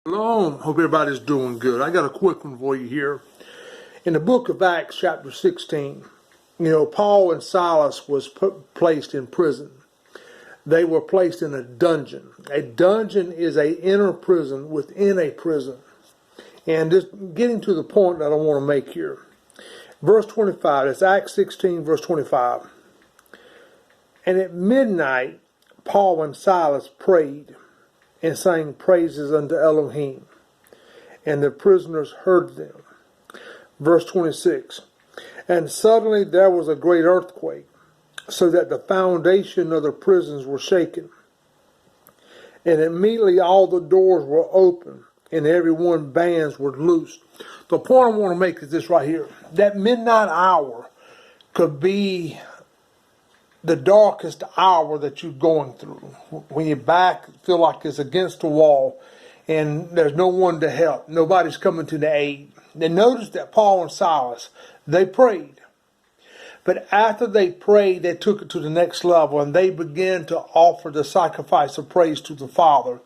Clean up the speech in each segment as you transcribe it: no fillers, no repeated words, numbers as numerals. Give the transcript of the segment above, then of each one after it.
Shalom. Hope everybody's doing good. I got a quick one for you here. In the book of Acts, chapter 16, Paul and Silas was placed in prison. They were placed in a dungeon. A dungeon is an inner prison within a prison. And just getting to the point that I want to make here. Verse 25, it's Acts 16, verse 25. And at midnight, Paul and Silas prayed and sang praises unto Elohim, and the prisoners heard them. Verse 26, and suddenly there was a great earthquake, so that the foundation of the prisons were shaken. And immediately all the doors were open, and every one bands were loosed. The point I want to make is this right here. That midnight hour could be the darkest hour that you're going through, when your back feel like it's against the wall and there's no one to help, nobody's coming to the aid. Then notice that Paul and Silas, they prayed, but after they prayed, they took it to the next level and they began to offer the sacrifice of praise to the Father.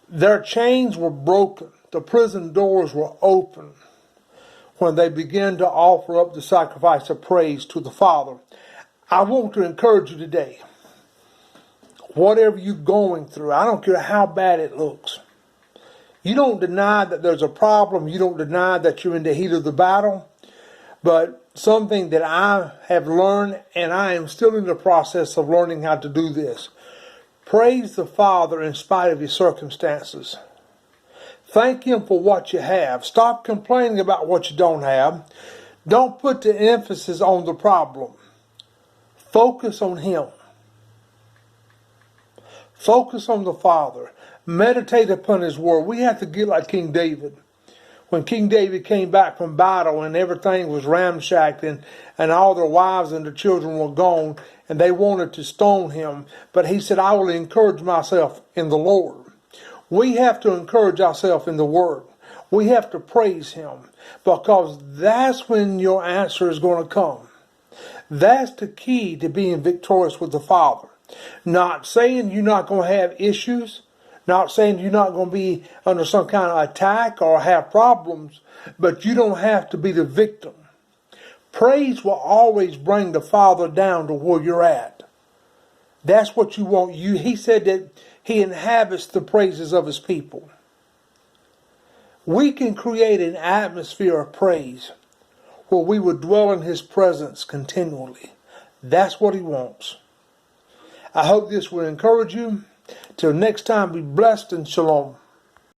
Their chains were broken, the prison doors were open when they began to offer up the sacrifice of praise to the Father. I want to encourage you today, whatever you're going through, I don't care how bad it looks. You don't deny that there's a problem. You don't deny that you're in the heat of the battle. But something that I have learned, and I am still in the process of learning how to do this. Praise the Father in spite of your circumstances. Thank Him for what you have. Stop complaining about what you don't have. Don't put the emphasis on the problem. Focus on Him. Focus on the Father. Meditate upon His Word. We have to get like King David. When King David came back from battle and everything was ramshacked and all their wives and their children were gone and they wanted to stone him, but he said, I will encourage myself in the Lord. We have to encourage ourselves in the Word. We have to praise Him, because that's when your answer is going to come. That's the key to being victorious with the Father. Not saying you're not going to have issues. Not saying you're not going to be under some kind of attack or have problems. But you don't have to be the victim. Praise will always bring the Father down to where you're at. That's what you want. He said that He inhabits the praises of His people. We can create an atmosphere of praise where we would dwell in His presence continually. That's what He wants. I hope this will encourage you. Till next time, be blessed and shalom.